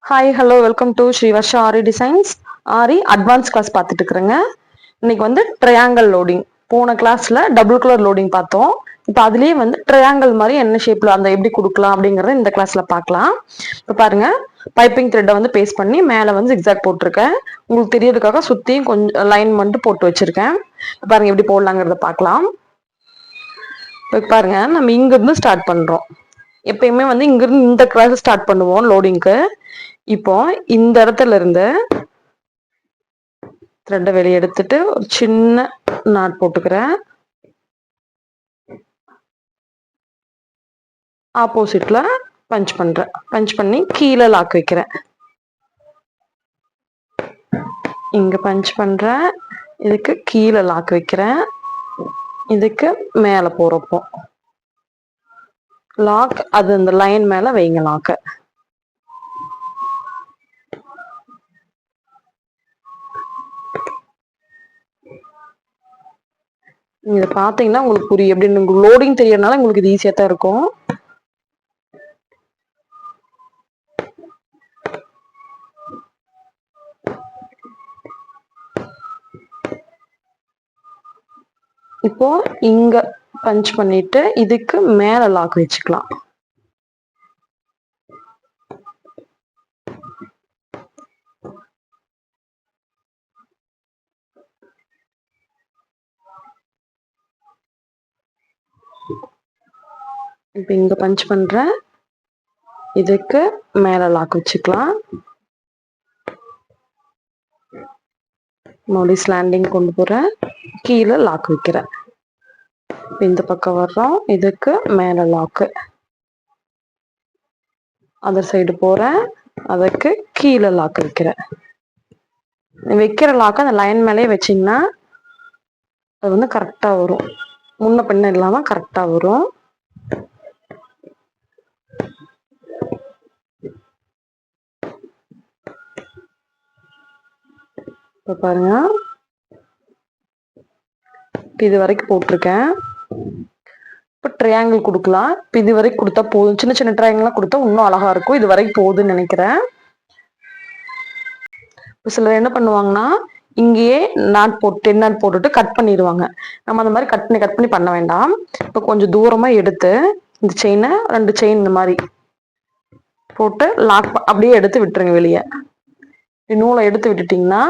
Hi hello welcome to Sri Varsha Aari designs. Aari advance class பார்த்துட்டு இருக்கிறேங்க. இன்னைக்கு வந்து ட்ரையாங்கிள் லோடிங். போன கிளாஸ்ல டபுள் கலர் லோடிங் பார்த்தோம். இப்போ அதுலேயே வந்து ட்ரையாங்கிள் மாதிரி என்ன ஷேப்ல அந்த எப்படி கொடுக்கலாம் அப்படிங்கறத இந்த கிளாஸ்ல பார்க்கலாம். இப்போ பாருங்க, பைப்பிங் த்ரெட்டை வந்து பேஸ்ட் பண்ணி மேலே வந்து ஜிக்ஸாக் போட்டிருக்கேன். உங்களுக்கு தெரியறதுக்காக சுற்றியும் கொஞ்சம் லைன் மட்டும் போட்டு வச்சிருக்கேன். பாருங்க எப்படி போடலாங்கிறத பார்க்கலாம். இப்போ பாருங்க, நம்ம இங்கிருந்து ஸ்டார்ட் பண்றோம். எப்பயுமே வந்து இங்கிருந்து இந்த கிளாஸ் ஸ்டார்ட் பண்ணுவோம் லோடிங்க்கு. இப்போ இந்த இடத்துல இருந்து த்ரெட்டை வெளியே எடுத்துட்டு ஒரு சின்ன நாட் போட்டுக்கிறேன். ஆப்போசிட்ல பஞ்ச் பண்றேன். பஞ்ச் பண்ணி கீழே லாக் வைக்கிறேன். இங்க பஞ்ச் பண்றேன், இதுக்கு கீழே லாக் வைக்கிறேன், இதுக்கு மேல போறப்போ லாக் அது அந்த லைன் மேல வைங்க லாக்க. இதை பார்த்தீங்கன்னா உங்களுக்கு புரியும். எப்படின்னு உங்களுக்கு லோடிங் தெரியறதுனால உங்களுக்கு இது ஈஸியா தான் இருக்கும். இப்போ இங்க பஞ்ச் பண்ணிட்டு இதுக்கு மேல லாக் வச்சுக்கலாம். இப்போ இங்க பஞ்ச் பண்றேன், இதுக்கு மேல லாக் வச்சுக்கலாம். மறுபடியும் ஸ்லாண்டிங் கொண்டு போறேன், கீழே லாக் வைக்கிறேன். இந்த பக்கம் வர்றோம், இதுக்கு மேல லாக்கு. அதர் சைடு போறேன், அதுக்கு கீழே லாக் வைக்கிறேன். வைக்கிற லாக் அந்த லைன் மேலேயே வச்சிங்கன்னா அது வந்து கரெக்டா வரும். முன்ன பின்ன இல்லாம கரெக்டா வரும். இப்ப பாருங்க, இது வரைக்கும் போட்டிருக்கேன். இப்போ ட்ரையாங்கிள் கொடுக்கலாம். இப்போ இது வரைக்கும் கொடுத்தா போதும். சின்ன சின்ன ட்ரையாங்கிள்லாம் கொடுத்தா இன்னும் அழகா இருக்கும். இது வரைக்கும் போகுதுன்னு நினைக்கிறேன். இப்போ சிலர் என்ன பண்ணுவாங்கன்னா இங்கேயே நாட் போட்டு 10 நாட் போட்டுட்டு கட் பண்ணிடுவாங்க. நம்ம அந்த மாதிரி கட் பண்ணி பண்ண வேண்டாம். இப்போ கொஞ்சம் தூரமா எடுத்து இந்த செயினை 2 செயின் இந்த மாதிரி போட்டு லாக் அப்படியே எடுத்து விட்டுருங்க வெளியே. நூலை எடுத்து விட்டுட்டீங்கன்னா,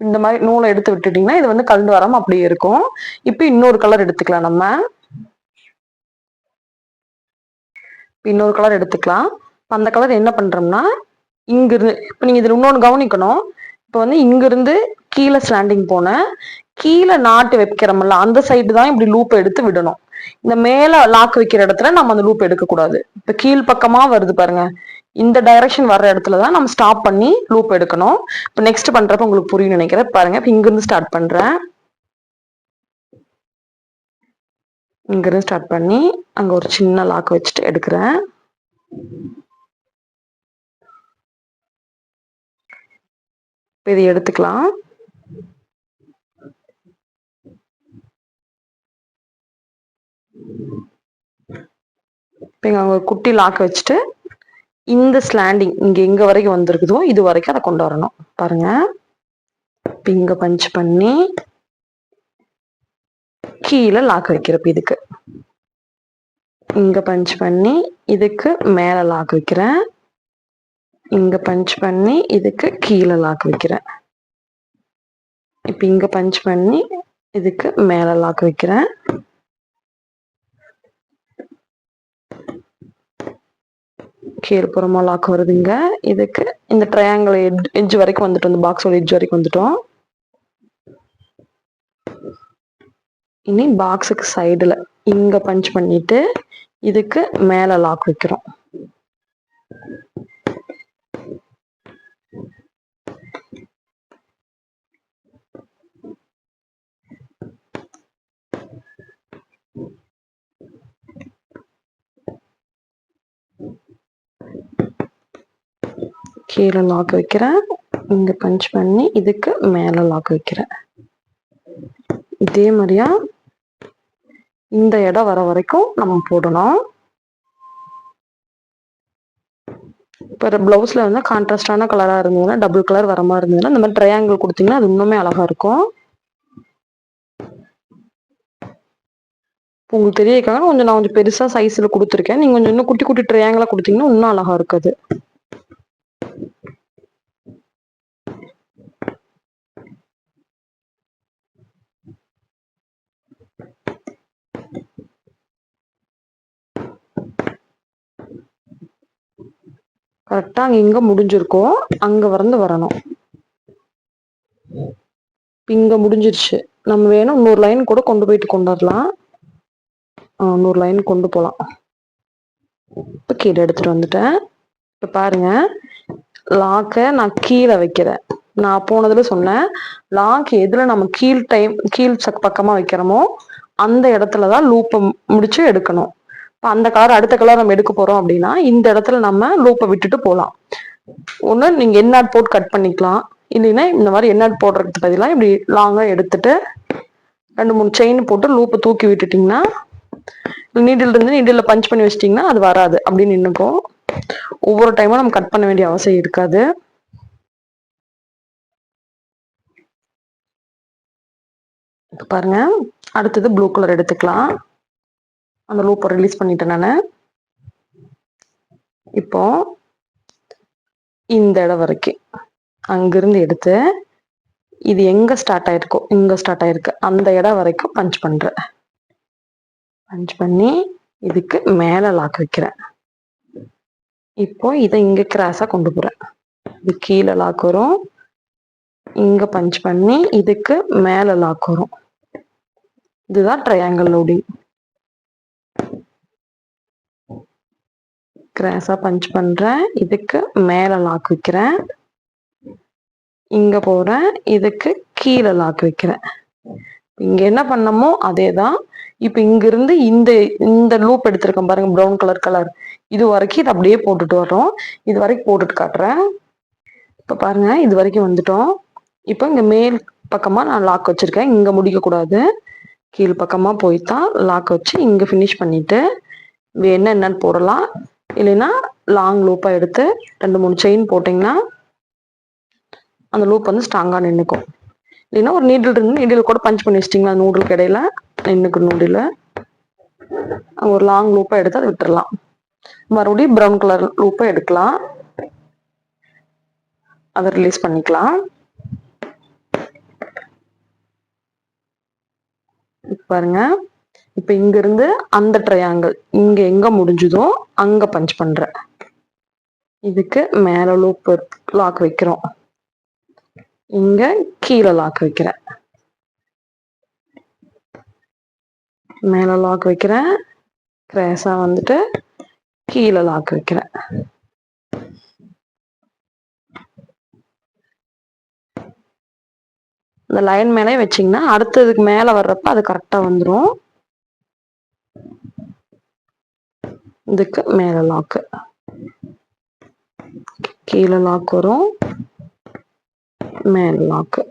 இந்த மாதிரி நூலை எடுத்து விட்டுட்டீங்கன்னா இது வந்து கலந்து வராம அப்படியே இருக்கும். இப்போ இன்னொரு கலர் எடுத்துக்கலாம். நம்ம இன்னொரு கலர் எடுத்துக்கலாம். அந்த கலர் என்ன பண்றோம்னா இங்கிருந்து இப்போ நீங்க இதுல இன்னொன்று கவனிக்கணும். இப்போ வந்து இங்கிருந்து கீழே ஸ்லாண்டிங் போனேன், கீழே நாட்டு வைக்கிறோம்ல அந்த சைடு தான் இப்படி லூப் எடுத்து விடணும். இந்த மேல லாக் வைக்கிற இடத்துல நம்ம அந்த லூப் எடுக்க கூடாது. இப்ப கீழ் பக்கமா வருது பாருங்க, இந்த டைரக்ஷன் வர்ற இடத்துலதான் நம்ம ஸ்டாப் பண்ணி லூப் எடுக்கணும். இப்போ நெக்ஸ்ட் பண்றப்ப உங்களுக்கு புரியும் நினைக்கிறேன். பாருங்க, இப்போ இங்கிருந்து ஸ்டார்ட் பண்றேன். இங்கிருந்து ஸ்டார்ட் பண்ணி அங்க ஒரு சின்ன லாக் வச்சுட்டு எடுக்கிறேன். இதை எடுத்துக்கலாம். இப்போ அங்க குட்டி லாக் வச்சுட்டு இந்த ஸ்லாண்டிங் இங்க எங்க வரைக்கும் வந்திருக்குதோ இது வரைக்கும் அதை கொண்டு வரணும். பாருங்க, இங்க பஞ்ச் பண்ணி கீழே லாக் வைக்கிறப்ப இதுக்கு இங்க பஞ்ச் பண்ணி இதுக்கு மேல லாக் வைக்கிறேன், இங்க பஞ்ச் பண்ணி இதுக்கு கீழே லாக் வைக்கிறேன். இப்ப இங்க பஞ்ச் பண்ணி இதுக்கு மேல லாக் வைக்கிறேன். கீழ்ப்புறமா லாக் வருதுங்க. இதுக்கு இந்த ட்ரையாங்கிள் எட்ஜ் வரைக்கும் வந்துட்டோம். இந்த பாக்ஸோட எட்ஜ் வரைக்கும் வந்துட்டோம். இனி பாக்ஸுக்கு சைடுல இங்க பஞ்ச் பண்ணிட்டு இதுக்கு மேல லாக் வைக்கிறோம். கீழே லாக் வைக்கிறேன், இங்க பஞ்ச் பண்ணி இதுக்கு மேல லாக் வைக்கிறேன். இதே மாதிரியா இந்த இடம் வர வரைக்கும் நம்ம போடணும். இப்போ பிளவுஸ்ல வந்து கான்ட்ராஸ்டான கலரா இருந்ததுன்னா, டபுள் கலர் வர மாதிரி இருந்ததுன்னா, இந்த மாதிரி ட்ரையாங்கிள் கொடுத்தீங்கன்னா அது இன்னுமே அழகா இருக்கும். உங்களுக்கு தெரியக்காக நான் கொஞ்சம் பெருசா சைஸ்ல கொடுத்துருக்கேன். நீங்க கொஞ்சம் இன்னும் குட்டி குட்டி ட்ரையாங்கிளா கொடுத்தீங்கன்னா இன்னும் அழகா இருக்குது. கரெக்டா இங்க முடிஞ்சிருக்கும், அங்க வரணும். இங்க முடிஞ்சிருச்சு. நம்ம வேணும் இன்னொரு லைன் கூட கொண்டு போயிட்டு கொண்டு வரலாம். இன்னொரு லைன் கொண்டு போலாம். இப்ப கீழே எடுத்துட்டு வந்துட்டேன். இப்ப பாருங்க, லாக்கை நான் கீழே வைக்கிறேன். நான் போனதுல சொன்னேன், லாக் எதுல நம்ம கீழ் பக்கமா வைக்கிறோமோ அந்த இடத்துலதான் லூப்பை முடிச்சு எடுக்கணும். இப்போ அந்த கலர் அடுத்த கலர் நம்ம எடுக்க போறோம் அப்படின்னா இந்த இடத்துல நம்ம லூப்பை விட்டுட்டு போகலாம். ஒண்ணு நீங்க எண்ணாட் போட்டு கட் பண்ணிக்கலாம், இல்லைன்னா இந்த மாதிரி எண்ணாட் போடுறதுக்கு பதிலாக இப்படி லாங்கா எடுத்துட்டு 2-3 செயின் போட்டு லூப்பை தூக்கி விட்டுட்டீங்கன்னா, நீடில் இருந்து நீடில் பஞ்ச் பண்ணி வச்சிட்டீங்கன்னா அது வராது, அப்படின்னு நின்னுக்கும். ஒவ்வொரு டைமும் நம்ம கட் பண்ண வேண்டிய அவசியம் இருக்காது. பாருங்க, அடுத்தது ப்ளூ கலர் எடுத்துக்கலாம். அந்த லூப்பை ரிலீஸ் பண்ணிட்டேன் நானு. இப்போ இந்த இடம் வரைக்கும் அங்கிருந்து எடுத்து இது எங்க ஸ்டார்ட் ஆயிருக்கோ, இங்க ஸ்டார்ட் ஆயிருக்கு அந்த இடம் வரைக்கும் பஞ்ச் பண்றேன். பஞ்ச் பண்ணி இதுக்கு மேல லாக் வைக்கிறேன். இப்போ இதை இங்க கிராஸா கொண்டு போறேன். இது கீழே லாக் வரும், இங்க பஞ்ச் பண்ணி இதுக்கு மேல லாக் வரும். இதுதான் ட்ரையாங்கிள் லோடிங். கிராஸா பஞ்ச் பண்றேன், இதுக்கு மேல லாக் வைக்கிறேன், இங்க போறேன், இதுக்கு கீழே லாக் வைக்கிறேன். இங்க என்ன பண்ணமோ அதேதான். இப்ப இங்க இருந்து இந்த லூப் எடுத்திருக்கேன் பாருங்க, ப்ரௌன் கலர் இது வரைக்கும் இதை அப்படியே போட்டுட்டு வரோம். இது வரைக்கும் போட்டுட்டு காட்டுறேன். இப்ப பாருங்க, இது வரைக்கும் வந்துட்டோம். இப்ப இங்க மேல் பக்கமா நான் லாக் வச்சிருக்கேன், இங்க முடிக்க கூடாது, கீழ் பக்கமா போய்தான் லாக் வச்சு இங்க பினிஷ் பண்ணிட்டு என்னன்னு போடலாம். இல்லைன்னா லாங் லூப்பா எடுத்து 2-3 செயின் போட்டீங்கன்னா அந்த லூப் வந்து ஸ்ட்ராங்கா நின்னுக்கும். இல்லைன்னா ஒரு நீடில் இருந்து நீடில் கூட பஞ்ச் பண்ணி வச்சிட்டீங்களா நூடுலுக்கு இடையில நின்னுக்கு நூடில் ஒரு லாங் லூப்பா எடுத்து அதை விட்டுறலாம். மறுபடியும் ப்ரௌன் கலர் லூப்பை எடுக்கலாம், அதை ரிலீஸ் பண்ணிக்கலாம். பாருங்க, இப்ப இங்க இருந்து அந்த ட்ரையாங்கிள் இங்க எங்க முடிஞ்சுதோ அங்க பஞ்ச் பண்றேன். இதுக்கு மேல லூப் லாக் வைக்கிறோம், இங்க கீழே லாக் வைக்கிறேன், மேல லாக் வைக்கிறேன், கிராஸா வந்துட்டு கீழே லாக் வைக்கிறேன். இந்த லைன் மேலே வச்சீங்கன்னா அடுத்ததுக்கு மேல வர்றப்ப அது கரெக்டா வந்துடும். இதுக்கு மேல லாக்கு, கீழே லாக் வரும், மேல லாக்கு.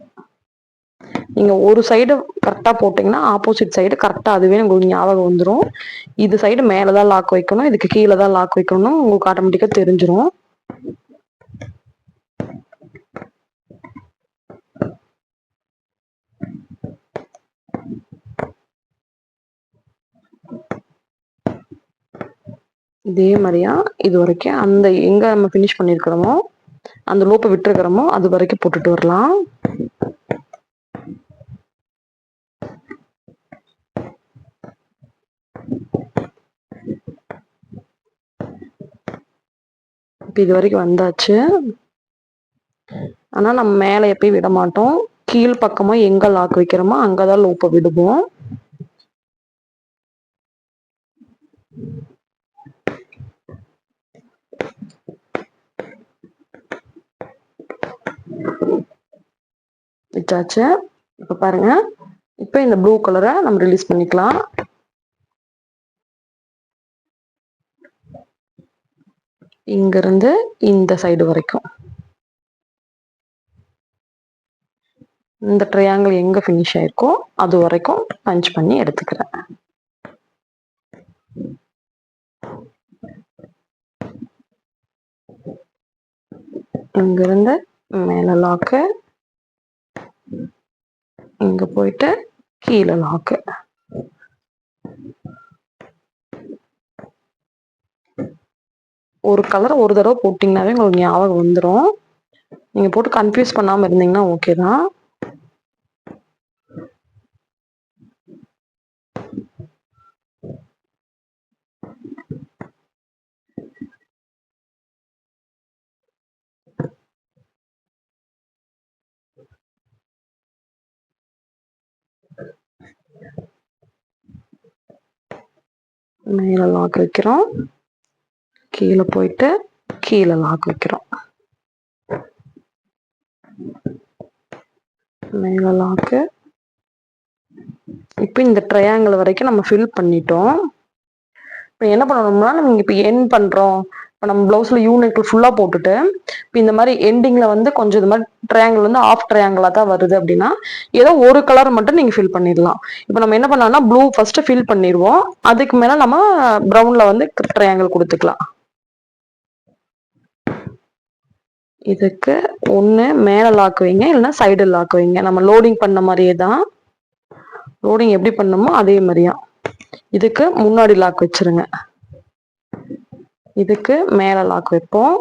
நீங்க ஒரு சைடு கரெக்டா போட்டீங்கன்னா ஆப்போசிட் சைடு கரெக்டா அதுவே உங்களுக்கு ஞாபகம் வந்துடும். இது சைடு மேலதான் லாக் வைக்கணும், இதுக்கு கீழே தான் லாக் வைக்கணும், உங்களுக்கு ஆட்டோமேட்டிக்கா தெரிஞ்சிடும். இதே மாதிரியா இது வரைக்கும் அந்த எங்க நம்ம பினிஷ் பண்ணிருக்கிறோமோ அந்த லூப்பை விட்டுருக்கிறோமோ அது வரைக்கும் போட்டுட்டு வரலாம். இப்ப இது வரைக்கும் வந்தாச்சு. ஆனா நம்ம மேல எப்பயும் விட மாட்டோம், கீழ் பக்கமா எங்க லாக் வைக்கிறோமோ அங்கதான் லூப்பை விடுவோம். வச்சாச்சு. இப்ப பாருங்க, இப்ப இந்த ப்ளூ கலரை நம்ம ரிலீஸ் பண்ணிக்கலாம். இங்க இருந்து இந்த சைடு வரைக்கும் இந்த ட்ரையாங்கிள் எங்க ஃபினிஷ் ஆயிருக்கோ அது வரைக்கும் பஞ்ச் பண்ணி எடுத்துக்கிறேன். இங்கிருந்து மேல லாக்கு, இங்க போயிட்டு கீழே லாக்கு. ஒரு கலர் ஒரு தடவை போட்டிங்கனாவே உங்களுக்கு ஞாபகம் வந்துடும். நீங்க போட்டு கன்ஃபியூஸ் பண்ணாம இருந்தீங்கன்னா ஓகே தான். மேல லாக் வைக்கிறோம், கீழே போயிட்டு கீழே லாக் வைக்கிறோம். மேல லாக்கு. இப்போ இந்த ட்ரையாங்கிள் வரைக்கும் நம்ம ஃபில் பண்ணிட்டோம். இப்போ என்ன பண்ணணும்னா நம்ம இப்போ எண்ட் பண்றோம். இப்போ நம்ம பிளவுஸ்ல யூனிட் ஃபுல்லா போட்டுட்டு இப்போ இந்த மாதிரி எண்டிங்ல வந்து கொஞ்சம் இது மாதிரி ட்ரையாங்கிள் வந்து ஆஃப் ட்ரையாங்கிளா தான் வருது அப்படின்னா ஏதோ ஒரு கலர் மட்டும் நீங்க ஃபில் பண்ணிடலாம். இப்போ நம்ம என்ன பண்ணலாம்னா ப்ளூ ஃபர்ஸ்ட் ஃபில் பண்ணிடுவோம், அதுக்கு மேல நம்ம ப்ரௌன்ல வந்து ட்ரையாங்கிள் கொடுத்துக்கலாம். இதுக்கு ஒன்று மேலே லாக் வைங்க, இல்லைன்னா சைடு லாக் வைங்க. நம்ம லோடிங் பண்ண மாதிரியே தான், லோடிங் எப்படி பண்ணணுமோ அதே மாதிரியா. இதுக்கு முன்னாடி லாக் வச்சிருங்க, இதுக்கு மேலே லாக் வைப்போம்,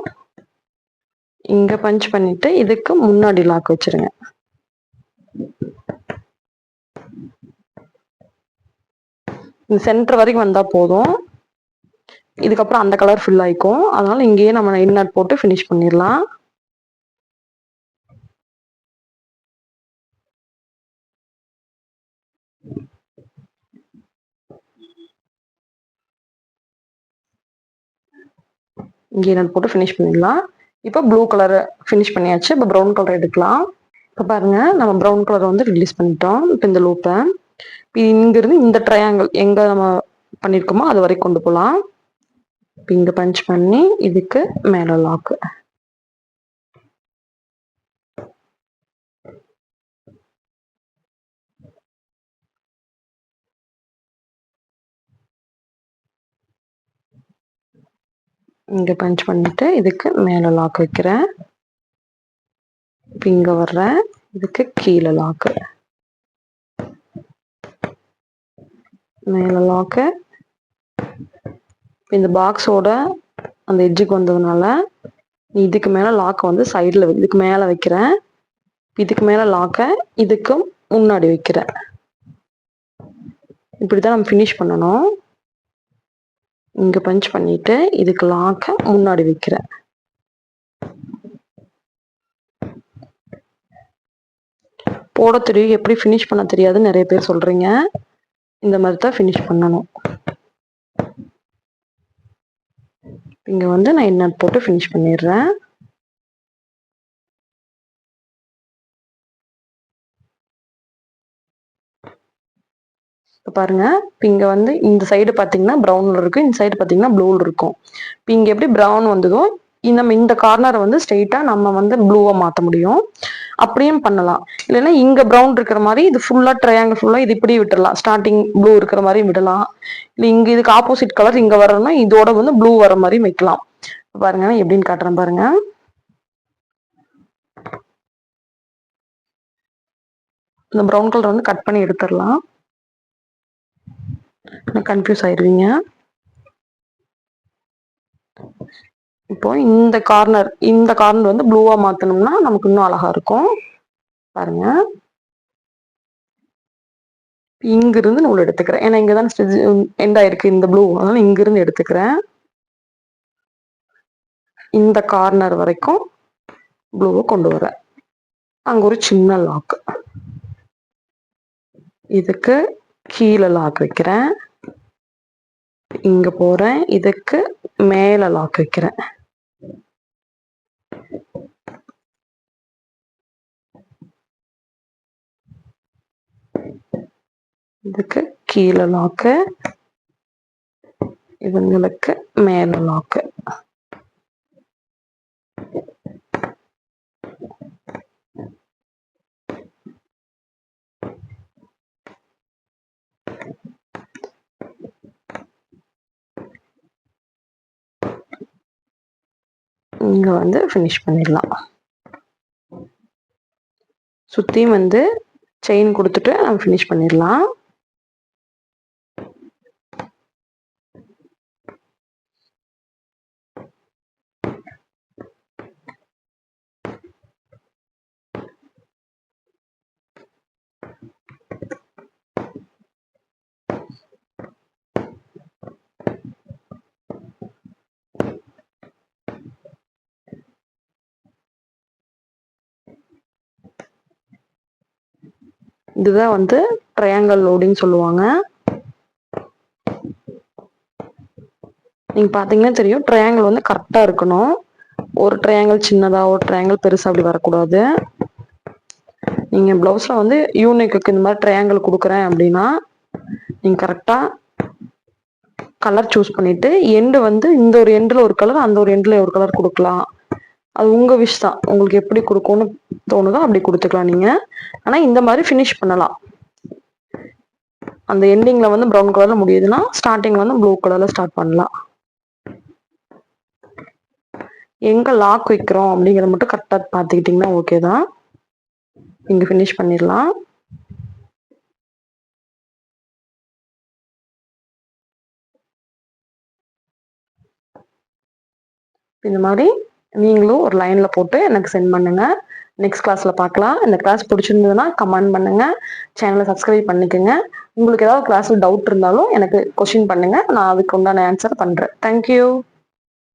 இங்க பஞ்ச் பண்ணிட்டு இதுக்கு முன்னாடி லாக் வச்சிருங்க. இந்த சென்டர் வரைக்கும் வந்தா போதும். இதுக்கப்புறம் அந்த கலர் ஃபில் ஆயிக்கும், அதனால இங்கேயே நம்ம இன்னர் போட்டு ஃபினிஷ் பண்ணிடலாம். இங்கே இன்னர் போட்டு ஃபினிஷ் பண்ணிடலாம். இப்போ ப்ளூ கலர் ஃபினிஷ் பண்ணியாச்சு. இப்போ ப்ரௌன் கலர் எடுக்கலாம். இப்போ பாருங்க நம்ம ப்ரௌன் கலர் வந்து ரிலீஸ் பண்ணிட்டோம். இப்போ இந்த லூப்பை இங்கிருந்து இந்த ட்ரையாங்கிள் எங்க நம்ம பண்ணிருக்கோமோ அது வரைக்கும் கொண்டு போகலாம். இப்போ இங்க பஞ்ச் பண்ணி இதுக்கு மேல லாக்கு. இங்க பஞ்ச் பண்ணிட்டு இதுக்கு மேல லாக் வைக்கிறேன். இப்போ இங்க வர்றேன், இதுக்கு கீழே லாக்கு, மேல லாக்கு. இந்த பாக்ஸோட அந்த எட்ஜுக்கு வந்ததுனால இதுக்கு மேல லாக் வந்து சைடில் இதுக்கு மேல வைக்கிறேன். இதுக்கு மேல லாக்க இதுக்கு முன்னாடி வைக்கிறேன். இப்படிதான் நம்ம ஃபினிஷ் பண்ணணும். இங்க பஞ்ச் பண்ணிட்டு இதுக்கு லாக்க முன்னாடி வைக்கிறேன். போட தெரியும், எப்படி ஃபினிஷ் பண்ண தெரியாதுன்னு நிறைய பேர் சொல்றீங்க. இந்த மாதிரி தான் ஃபினிஷ் பண்ணணும். இங்க வந்து நான் இன்னர் போட்டு ஃபினிஷ் பண்ணிடுறேன். இப்போ பாருங்க, இப்போ இங்க வந்து இந்த சைடு பார்த்தீங்கன்னா ப்ரௌன்ல இருக்கு, இந்த சைடு பார்த்தீங்கன்னா ப்ளூல இருக்கும். இப்போ இங்க எப்படி ப்ரௌன் வந்ததோ நம்ம இந்த கார்னரை வந்து ஸ்ட்ரெயிட்டா நம்ம வந்து ப்ளூவா மாற்ற முடியும். அப்படியும் பண்ணலாம். இல்லைன்னா இங்க ப்ரௌன் இருக்கிற மாதிரி இது ஃபுல்லா ட்ரையாங்கிள் ஃபுல்லா இது இப்படி விட்டுடலாம், ஸ்டார்டிங் ப்ளூ இருக்கிற மாதிரி விடலாம். இல்லை இங்க இதுக்கு ஆப்போசிட் கலர் இங்க வரணும்னா இதோட வந்து ப்ளூ வர மாதிரி வைக்கலாம். பாருங்க எப்படின்னு காட்டுறேன் பாருங்க. இந்த ப்ரௌன் கலர் வந்து கட் பண்ணி எடுத்துடலாம், கன்ஃபியூஸ் ஆயிடுவீங்க. இப்போ இந்த கார்னர் வந்து ப்ளூவா மாத்தணும்னா நமக்கு இன்னும் அழகா இருக்கும். பாருங்க, இங்கிருந்து நூல் எடுத்துக்கிறேன், ஏன்னா இங்கதான் எண்ட் ஆயிருக்கு இந்த ப்ளூ, அதனால இங்கிருந்து எடுத்துக்கிறேன். இந்த கார்னர் வரைக்கும் ப்ளூவை கொண்டு வரேன். அங்க ஒரு சின்ன லாக், இதுக்கு கீழே லாக் வைக்கிறேன். இங்க போறேன், இதுக்கு மேல லாக் வைக்கிறேன். இதுக்கு கீழே லாக்கு, இவங்களுக்கு மேல லாக்கு. இங்க வந்து ஃபினிஷ் பண்ணிடலாம். சுத்தியும் வந்து செயின் கொடுத்துட்டு நம்ம ஃபினிஷ் பண்ணிடலாம். இதுதான் வந்து ட்ரையாங்கிள் லோடிங் சொல்லுவாங்க. நீங்க பாத்தீங்கன்னா தெரியும், ட்ரையாங்கிள் வந்து கரெக்டா இருக்கணும். ஒரு ட்ரையாங்கிள் சின்னதா ஒரு ட்ரையாங்கிள் பெருசா அப்படி வரக்கூடாது. நீங்க பிளவுஸ்ல வந்து யூனிக்கு இந்த மாதிரி ட்ரையாங்கிள் கொடுக்குறேன் அப்படின்னா நீங்க கரெக்டா கலர் சூஸ் பண்ணிட்டு எண்டு வந்து இந்த ஒரு எண்டில் ஒரு கலர், அந்த ஒரு எண்டில் ஒரு கலர் கொடுக்கலாம். அது உங்க விஷ் தான். உங்களுக்கு எப்படி கொடுக்கணும்னு தோணுதோ அப்படி கொடுத்துக்கலாம் நீங்க. ஆனா இந்த மாதிரி ஃபினிஷ் பண்ணலாம். அந்த எண்டிங்ல வந்து ப்ரௌன் கலர்ல முடியுதுன்னா ஸ்டார்டிங் வந்து ப்ளூ கலர்ல ஸ்டார்ட் பண்ணலாம். எங்க லாக் வைக்கிறோம் அப்படிங்கறத மட்டும் கரெக்டா பாத்துக்கிட்டீங்கன்னா ஓகே தான். இங்க ஃபினிஷ் பண்ணிடலாம். இந்த மாதிரி நீங்களும் ஒரு லைன்ல போட்டு எனக்கு சென்ட் பண்ணுங்க. நெக்ஸ்ட் கிளாஸ்ல பார்க்கலாம். இந்த கிளாஸ் பிடிச்சிருந்ததுன்னா கமெண்ட் பண்ணுங்க, சேனலை சப்ஸ்கிரைப் பண்ணிக்கோங்க. உங்களுக்கு ஏதாவது கிளாஸ்ல டவுட் இருந்தாலும் எனக்கு கொஸ்டின் பண்ணுங்க, நான் அதுக்கு உண்டான ஆன்சர் பண்றேன். தேங்க்யூ.